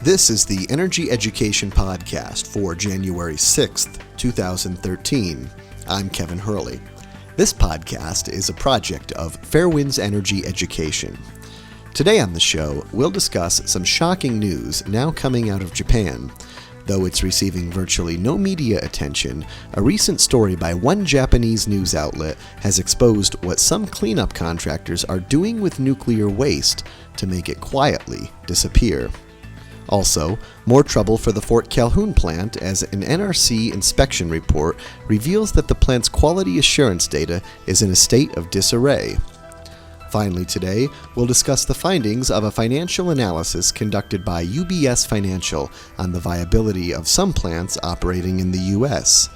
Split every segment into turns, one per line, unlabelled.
This is the Energy Education Podcast for January 6th, 2013. I'm Kevin Hurley. This podcast is a project of Fairewinds Energy Education. Today on the show, we'll discuss some shocking news now coming out of Japan. Though it's receiving virtually no media attention, a recent story by one Japanese news outlet has exposed what some cleanup contractors are doing with nuclear waste to make it quietly disappear. Also, more trouble for the Fort Calhoun plant as an NRC inspection report reveals that the plant's quality assurance data is in a state of disarray. Finally today, we'll discuss the findings of a financial analysis conducted by UBS Financial on the viability of some plants operating in the U.S.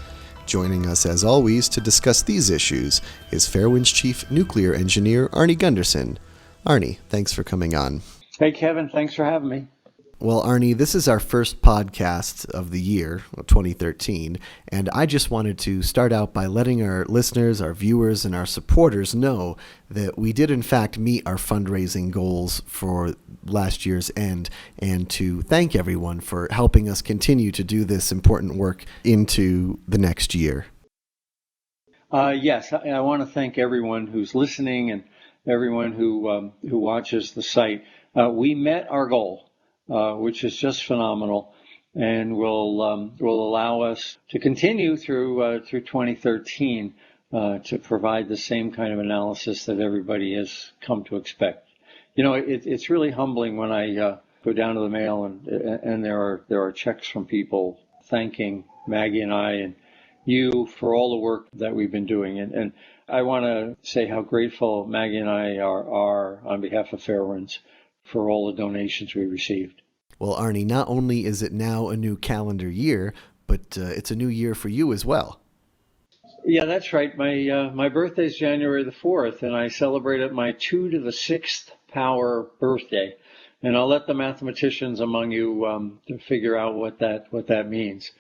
Joining us as always to discuss these issues is Fairewinds Chief Nuclear Engineer Arnie Gundersen. Arnie, thanks for coming on.
Hey Kevin, thanks for having me.
Well, Arnie, this is our first podcast of the year, 2013, and I just wanted to start out by letting our listeners, our viewers, and our supporters know that we did in fact meet our fundraising goals for last year's end, and to thank everyone for helping us continue to do this important work into the next year.
Yes, I want to thank everyone who's listening and everyone who watches the site. We met our goal. Which is just phenomenal, and will allow us to continue through 2013 to provide the same kind of analysis that everybody has come to expect. You know, it's really humbling when I go down to the mail and there are checks from people thanking Maggie and I and you for all the work that we've been doing, and I want to say how grateful Maggie and I are on behalf of Fairewinds for all the donations we received.
Well, Arnie, not only is it now a new calendar year, but it's a new year for you as well.
Yeah, that's right. My birthday is January the 4th, and I celebrated my 2 to the 6th power birthday. And I'll let the mathematicians among you figure out what that means.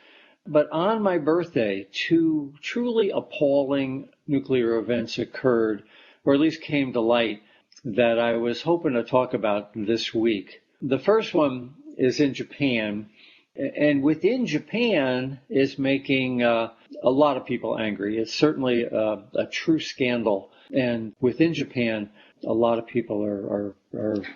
But on my birthday, 2 truly appalling nuclear events occurred, or at least came to light, that I was hoping to talk about this week. The first one is in Japan, and within Japan is making a lot of people angry. It's certainly a true scandal, and within Japan, a lot of people are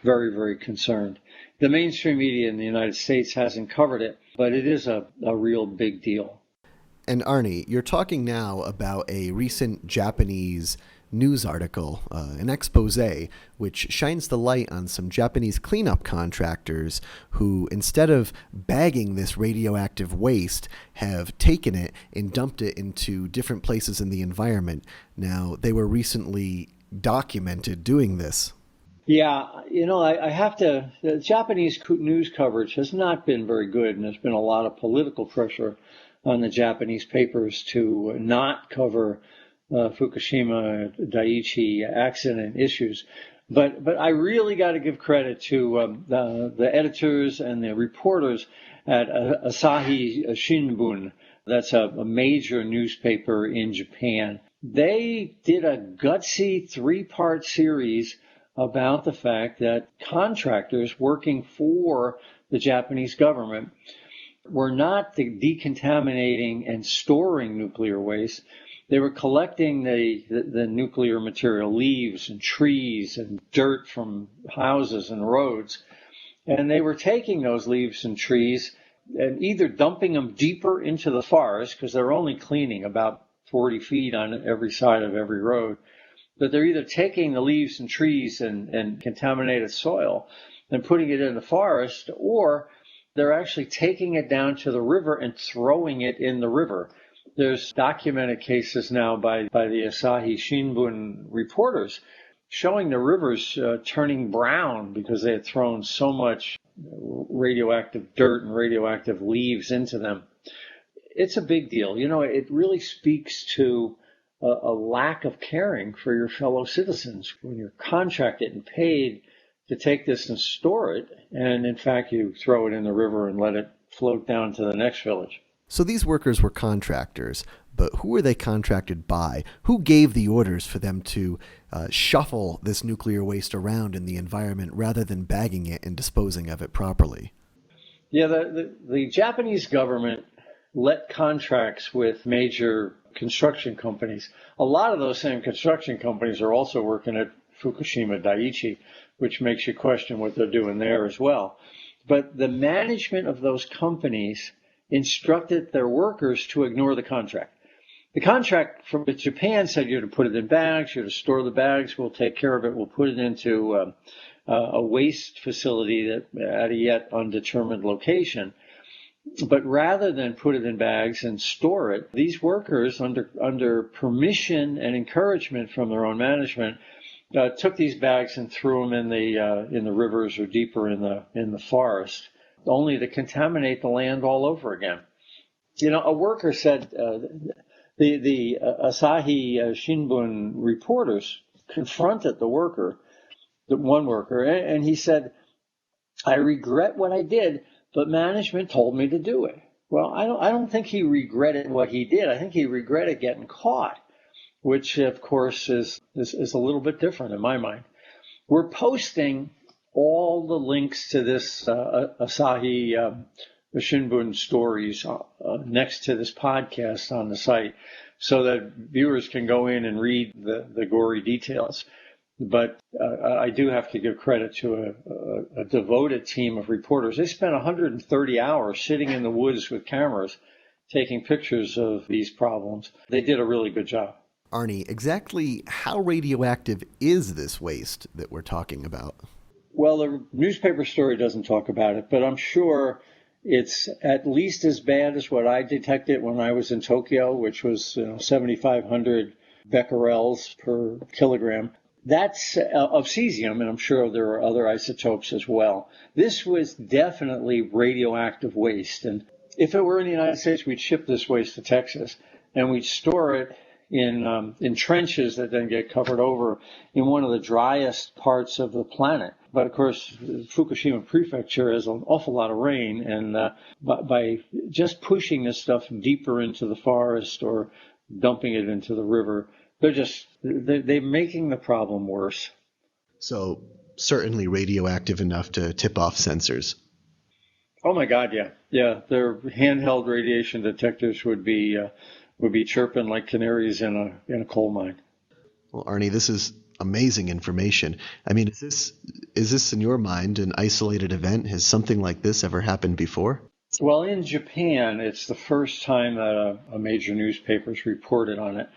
very, very concerned. The mainstream media in the United States hasn't covered it, but it is a real big deal.
And Arnie, you're talking now about a recent Japanese news article, an expose, which shines the light on some Japanese cleanup contractors who, instead of bagging this radioactive waste, have taken it and dumped it into different places in the environment. Now, they were recently documented doing this.
Yeah, you know, I have to, the Japanese news coverage has not been very good, and there's been a lot of political pressure on the Japanese papers to not cover Fukushima Daiichi accident issues. But I really got to give credit to the editors and the reporters at Asahi Shimbun. That's a major newspaper in Japan. They did a gutsy 3-part series about the fact that contractors working for the Japanese government were not decontaminating and storing nuclear waste. They were collecting the nuclear material, leaves and trees and dirt from houses and roads. And they were taking those leaves and trees and either dumping them deeper into the forest, because they're only cleaning about 40 feet on every side of every road. But they're either taking the leaves and trees and contaminated soil and putting it in the forest, or they're actually taking it down to the river and throwing it in the river. There's documented cases now by the Asahi Shimbun reporters showing the rivers turning brown because they had thrown so much radioactive dirt and radioactive leaves into them. It's a big deal. You know, it really speaks to a lack of caring for your fellow citizens when you're contracted and paid to take this and store it, and in fact you throw it in the river and let it float down to the next village.
So these workers were contractors, but who were they contracted by? Who gave the orders for them to shuffle this nuclear waste around in the environment rather than bagging it and disposing of it properly?
Yeah, the Japanese government let contracts with major construction companies. A lot of those same construction companies are also working at Fukushima Daiichi, which makes you question what they're doing there as well. But the management of those companies instructed their workers to ignore the contract. The contract from Japan said you're to put it in bags, you're to store the bags, we'll take care of it, we'll put it into a waste facility at a yet undetermined location. But rather than put it in bags and store it, these workers, under permission and encouragement from their own management, took these bags and threw them in the rivers or deeper in the forest, only to contaminate the land all over again. A worker said the Asahi Shimbun reporters confronted the one worker, and he said, "I regret what I did, but management told me to do it." Well, I don't think he regretted what he did. I think he regretted getting caught, which of course is a little bit different in my mind. We're posting all the links to this Asahi Shimbun stories next to this podcast on the site, so that viewers can go in and read the gory details. But I do have to give credit to a devoted team of reporters. They spent 130 hours sitting in the woods with cameras taking pictures of these problems. They did a really good job.
Arnie, exactly how radioactive is this waste that we're talking about?
Well, the newspaper story doesn't talk about it, but I'm sure it's at least as bad as what I detected when I was in Tokyo, which was 7,500 becquerels per kilogram. That's of cesium, and I'm sure there are other isotopes as well. This was definitely radioactive waste, and if it were in the United States, we'd ship this waste to Texas, and we'd store it in trenches that then get covered over in one of the driest parts of the planet. But of course, Fukushima Prefecture has an awful lot of rain, and by just pushing this stuff deeper into the forest or dumping it into the river, they're making the problem worse.
So certainly radioactive enough to tip off sensors.
Oh my God, yeah. Yeah, their handheld radiation detectors would be chirping like canaries in a coal mine.
Well, Arnie, this is amazing information. I mean, is this in your mind an isolated event? Has something like this ever happened before?
Well, in Japan, it's the first time that a major newspaper's reported on it.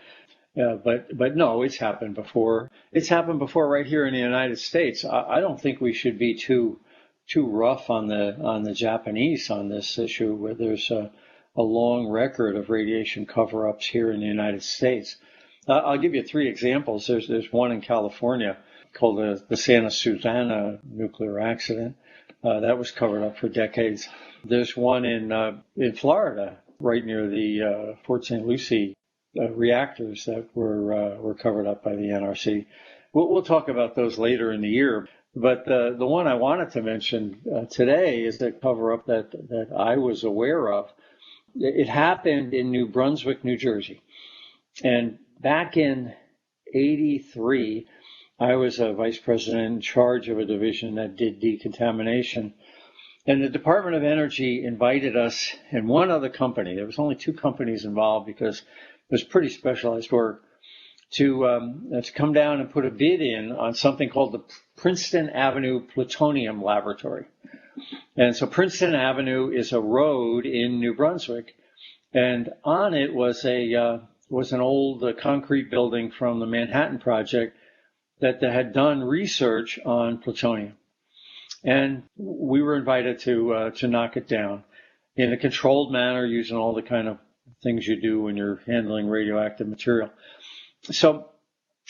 But no, it's happened before. It's happened before right here in the United States. I don't think we should be too rough on the Japanese on this issue, where there's a long record of radiation cover-ups here in the United States. I'll give you 3 examples. There's one in California called the Santa Susana nuclear accident. That was covered up for decades. There's one in Florida, right near the Fort St. Lucie reactors that were covered up by the NRC. We'll talk about those later in the year. But the one I wanted to mention today is the cover-up that I was aware of. It happened in New Brunswick, New Jersey. And back in '83, I was a vice president in charge of a division that did decontamination. And the Department of Energy invited us and one other company. There was only 2 companies involved because it was pretty specialized work, to come down and put a bid in on something called the Princeton Avenue Plutonium Laboratory. And so Princeton Avenue is a road in New Brunswick, and on it was an old concrete building from the Manhattan Project that had done research on plutonium. And we were invited to knock it down in a controlled manner, using all the kind of things you do when you're handling radioactive material. So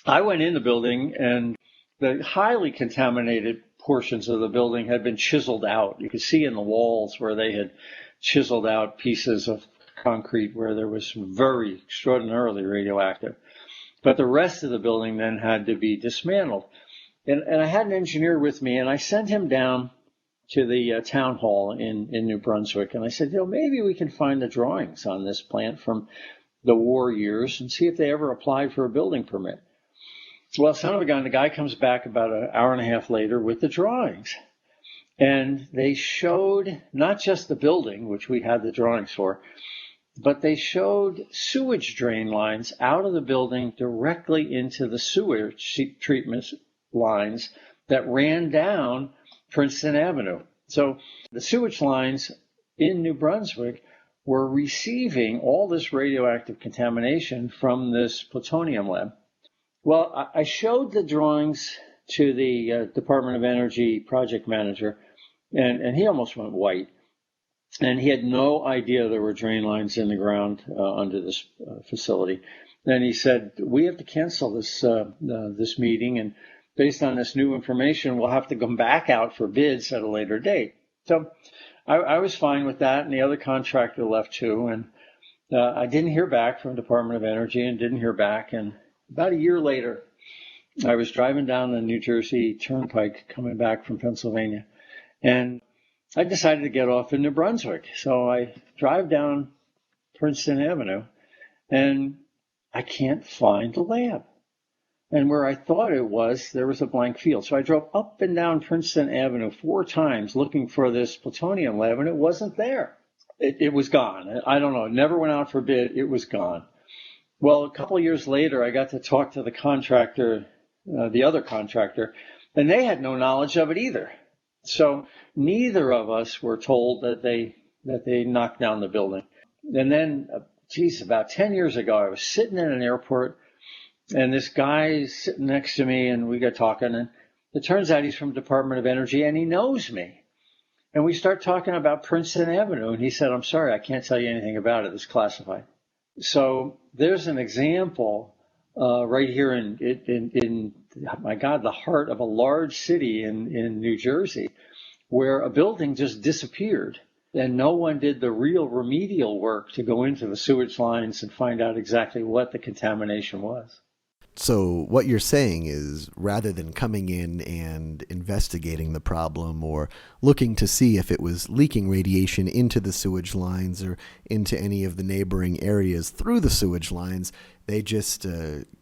I went in the building, and the highly contaminated portions of the building had been chiseled out. You could see in the walls where they had chiseled out pieces of concrete where there was very extraordinarily radioactive. But the rest of the building then had to be dismantled. And I had an engineer with me, and I sent him down to the town hall in New Brunswick. And I said, maybe we can find the drawings on this plant from the war years and see if they ever applied for a building permit. Well, son of a gun, the guy comes back about an hour and a half later with the drawings. And they showed not just the building, which we had the drawings for, but they showed sewage drain lines out of the building directly into the sewage treatment lines that ran down Princeton Avenue. So the sewage lines in New Brunswick were receiving all this radioactive contamination from this plutonium lab. Well, I showed the drawings to the Department of Energy project manager, and he almost went white. And he had no idea there were drain lines in the ground under this facility. And he said, we have to cancel this meeting, and based on this new information, we'll have to come back out for bids at a later date. So I was fine with that, and the other contractor left too. And I didn't hear back from the Department of Energy and didn't hear back. And about a year later, I was driving down the New Jersey Turnpike coming back from Pennsylvania, and I decided to get off in New Brunswick. So I drive down Princeton Avenue, and I can't find the lab. And where I thought it was, there was a blank field. So I drove up and down Princeton Avenue 4 times looking for this plutonium lab, and it wasn't there. It was gone. I don't know. It never went out for bid. It was gone. Well, a couple of years later, I got to talk to the contractor, the other contractor, and they had no knowledge of it either. So neither of us were told that they knocked down the building. And then, about 10 years ago, I was sitting in an airport, and this guy sitting next to me, and we got talking, and it turns out he's from the Department of Energy, and he knows me. And we start talking about Princeton Avenue, and he said, I'm sorry, I can't tell you anything about it. It's classified. So there's an example right here in my God, the heart of a large city in New Jersey, where a building just disappeared, and no one did the real remedial work to go into the sewage lines and find out exactly what the contamination was.
So what you're saying is, rather than coming in and investigating the problem or looking to see if it was leaking radiation into the sewage lines or into any of the neighboring areas through the sewage lines, they just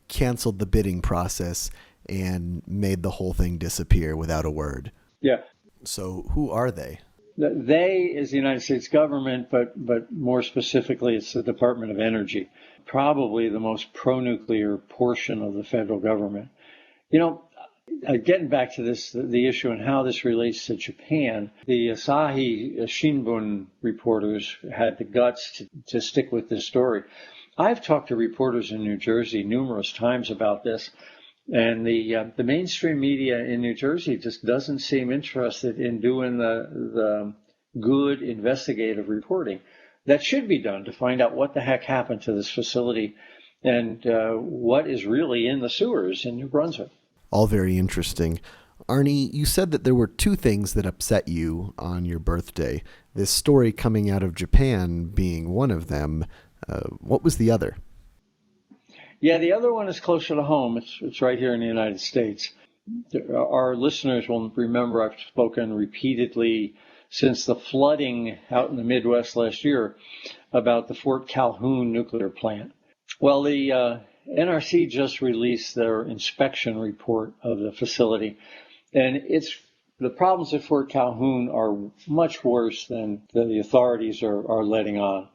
canceled the bidding process and made the whole thing disappear without a word.
Yeah.
So who are they?
They is the United States government, but more specifically, it's the Department of Energy, probably the most pro-nuclear portion of the federal government. You know, getting back to this, the issue and how this relates to Japan, the Asahi Shimbun reporters had the guts to stick with this story. I've talked to reporters in New Jersey numerous times about this, and the mainstream media in New Jersey just doesn't seem interested in doing the good investigative reporting that should be done to find out what the heck happened to this facility and what is really in the sewers in New Brunswick.
All very interesting. Arnie, you said that there were 2 things that upset you on your birthday. This story coming out of Japan being one of them. What was the other?
Yeah, the other one is closer to home. It's right here in the United States. Our listeners will remember I've spoken repeatedly since the flooding out in the Midwest last year about the Fort Calhoun nuclear plant. Well, the NRC just released their inspection report of the facility, and the problems at Fort Calhoun are much worse than the authorities are letting on.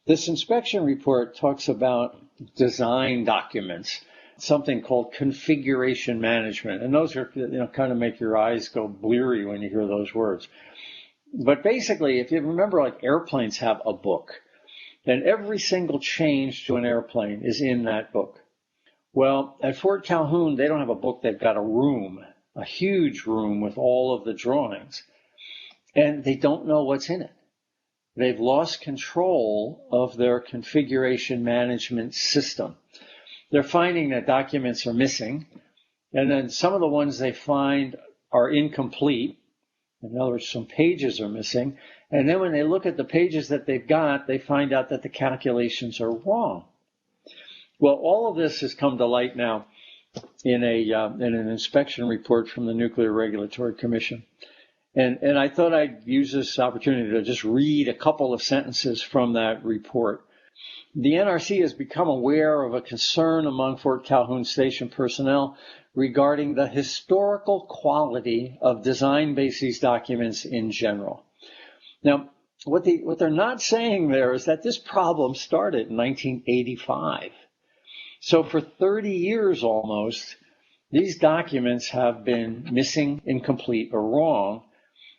This inspection report talks about design documents, something called configuration management. And those are, kind of make your eyes go bleary when you hear those words. But basically, if you remember, like airplanes have a book, and every single change to an airplane is in that book. Well, at Fort Calhoun, they don't have a book. They've got a room, a huge room with all of the drawings, and they don't know what's in it. They've lost control of their configuration management system. They're finding that documents are missing, and then some of the ones they find are incomplete. In other words, some pages are missing. And then when they look at the pages that they've got, they find out that the calculations are wrong. Well, all of this has come to light now in an inspection report from the Nuclear Regulatory Commission. And I thought I'd use this opportunity to just read a couple of sentences from that report. The NRC has become aware of a concern among Fort Calhoun station personnel regarding the historical quality of design basis documents in general. Now, what they're not saying there is that this problem started in 1985. So for 30 years almost, these documents have been missing, incomplete, or wrong,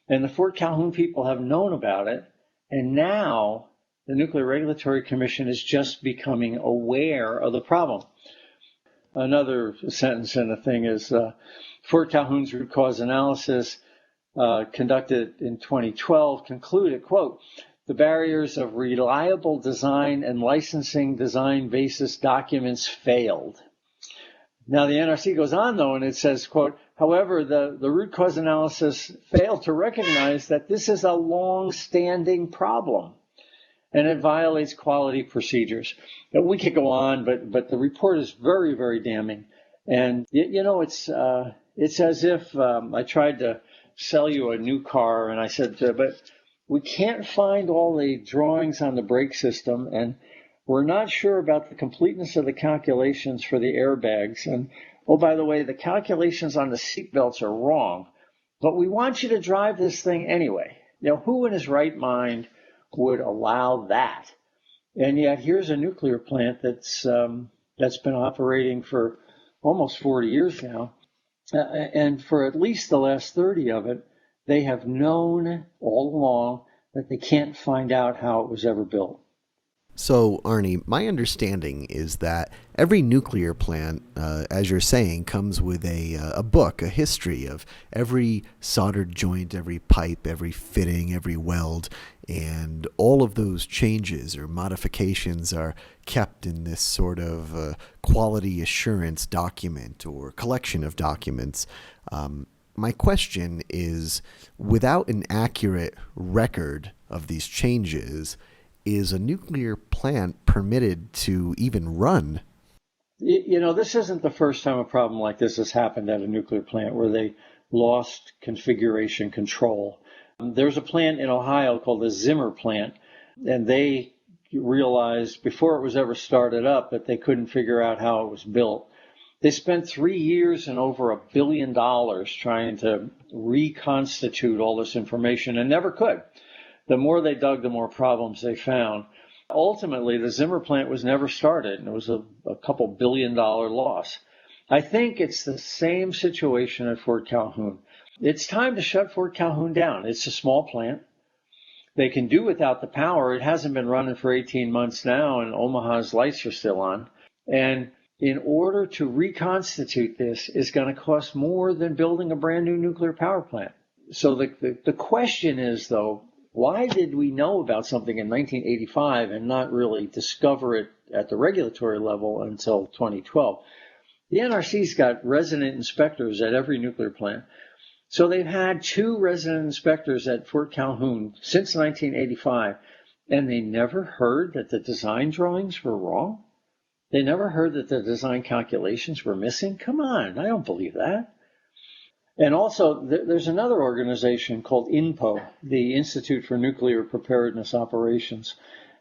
and the Fort Calhoun people have known about it, and now the Nuclear Regulatory Commission is just becoming aware of the problem. Another sentence in the thing is Fort Calhoun's root cause analysis conducted in 2012 concluded, quote, the barriers of reliable design and licensing design basis documents failed. Now the NRC goes on though, and it says, quote, however, the root cause analysis failed to recognize that this is a long-standing problem and it violates quality procedures. We could go on, but the report is very, very damning. And, it's as if I tried to sell you a new car, and I said, but we can't find all the drawings on the brake system, and we're not sure about the completeness of the calculations for the airbags. And, oh, by the way, the calculations on the seatbelts are wrong, but we want you to drive this thing anyway. Who in his right mind would allow that? And yet here's a nuclear plant that's been operating for almost 40 years now. And for at least the last 30 of it, they have known all along that they can't find out how it was ever built.
So, Arnie, my understanding is that every nuclear plant, as you're saying, comes with a book, a history of every soldered joint, every pipe, every fitting, every weld, and all of those changes or modifications are kept in this sort of quality assurance document or collection of documents. My question is, without an accurate record of these changes, is a nuclear plant permitted to even run?
This isn't the first time a problem like this has happened at a nuclear plant where they lost configuration control. There's a plant in Ohio called the Zimmer plant, and they realized before it was ever started up that they couldn't figure out how it was built. They spent 3 years and over $1 billion trying to reconstitute all this information and never could. The more they dug, the more problems they found. Ultimately, the Zimmer plant was never started, and it was a couple $1 billion loss. I think it's the same situation at Fort Calhoun. It's time to shut Fort Calhoun down. It's a small plant. They can do without the power. It hasn't been running for 18 months now, and Omaha's lights are still on. And in order to reconstitute this is going to cost more than building a brand new nuclear power plant. So the question is, though, why did we know about something in 1985 and not really discover it at the regulatory level until 2012? The NRC's got resident inspectors at every nuclear plant. So they've had 2 resident inspectors at Fort Calhoun since 1985, and they never heard that the design drawings were wrong? They never heard that the design calculations were missing? Come on, I don't believe that. And also, there's another organization called INPO, the Institute for Nuclear Preparedness Operations,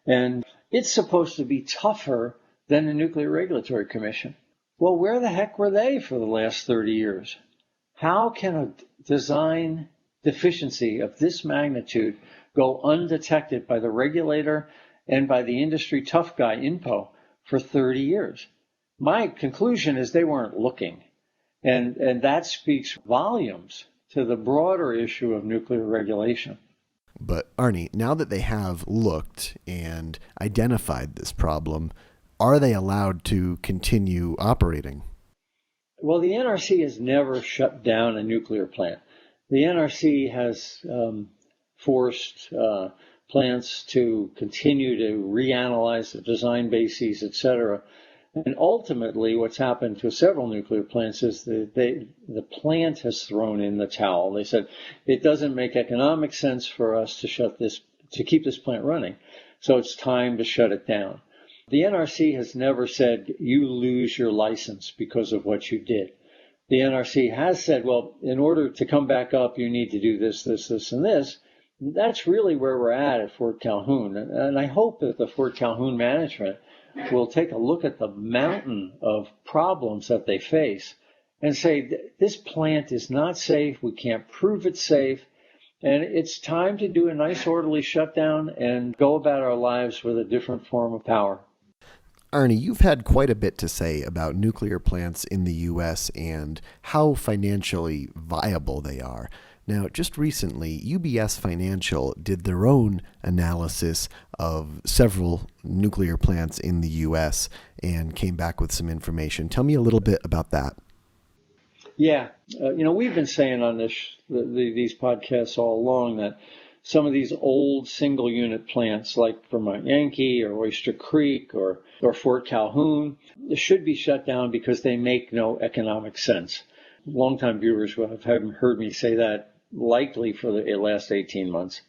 and it's supposed to be tougher than the Nuclear Regulatory Commission. Well, where the heck were they for the last 30 years? How can a design deficiency of this magnitude go undetected by the regulator and by the industry tough guy, INPO, for 30 years? My conclusion is they weren't looking. And that speaks volumes to the broader issue of nuclear regulation.
But Arnie, now that they have looked and identified this problem, are they allowed to continue operating?
Well, the NRC has never shut down a nuclear plant. The NRC has forced plants to continue to reanalyze the design bases, et cetera. And ultimately, what's happened to several nuclear plants is the plant has thrown in the towel. They said, it doesn't make economic sense for us to keep this plant running, so it's time to shut it down. The NRC has never said, you lose your license because of what you did. The NRC has said, well, in order to come back up, you need to do this, this, this, and this. that's really where we're at Fort Calhoun. And I hope that the Fort Calhoun management will take a look at the mountain of problems that they face and say, this plant is not safe. We can't prove it's safe. And it's time to do a nice orderly shutdown and go about our lives with a different form of power.
Arnie, you've had quite a bit to say about nuclear plants in the U.S. and how financially viable they are. Now, just recently, UBS Financial did their own analysis of several nuclear plants in the U.S. and came back with some information. Tell me a little bit about that.
Yeah, we've been saying on these podcasts all along that some of these old single unit plants like Vermont Yankee or Oyster Creek or Fort Calhoun should be shut down because they make no economic sense. Longtime viewers will have heard me say that likely for the last 18 months.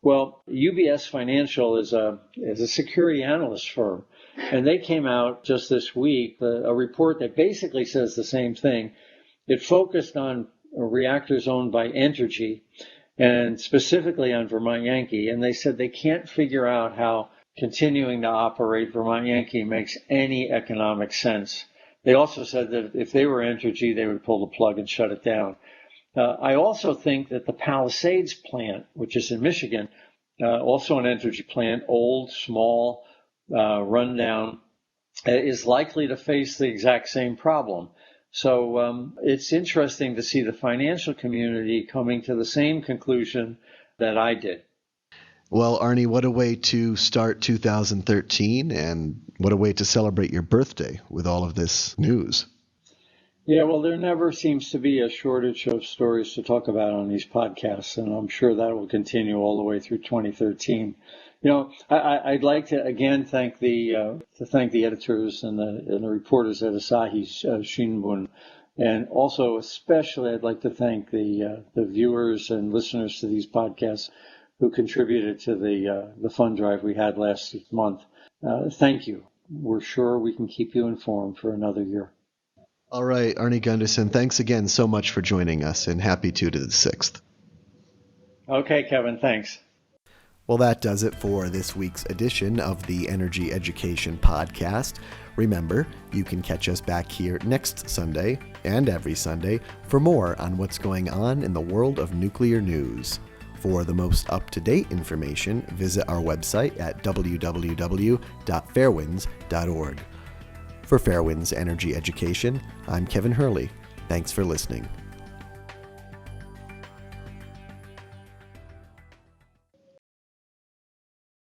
Well, UBS Financial is a security analyst firm, and they came out just this week, a report that basically says the same thing. It focused on reactors owned by Entergy and specifically on Vermont Yankee, and they said they can't figure out how continuing to operate Vermont Yankee makes any economic sense. They also said that if they were Entergy, they would pull the plug and shut it down. I also think that the Palisades plant, which is in Michigan, also an Entergy plant, old, small, rundown, is likely to face the exact same problem. So it's interesting to see the financial community coming to the same conclusion that I did.
Well, Arnie, what a way to start 2013, and what a way to celebrate your birthday with all of this news.
Yeah, well, there never seems to be a shortage of stories to talk about on these podcasts, and I'm sure that will continue all the way through 2013. I'd like to again thank the editors and the reporters at Asahi Shimbun, and also especially I'd like to thank the viewers and listeners to these podcasts who contributed to the fund drive we had last month. Thank you. We're sure we can keep you informed for another year.
All right, Arnie Gundersen, thanks again so much for joining us, and happy 2 to the 6th.
Okay, Kevin, thanks.
Well, that does it for this week's edition of the Energy Education Podcast. Remember, you can catch us back here next Sunday and every Sunday for more on what's going on in the world of nuclear news. For the most up-to-date information, visit our website at www.fairewinds.org. For Fairewinds Energy Education, I'm Kevin Hurley. Thanks for listening.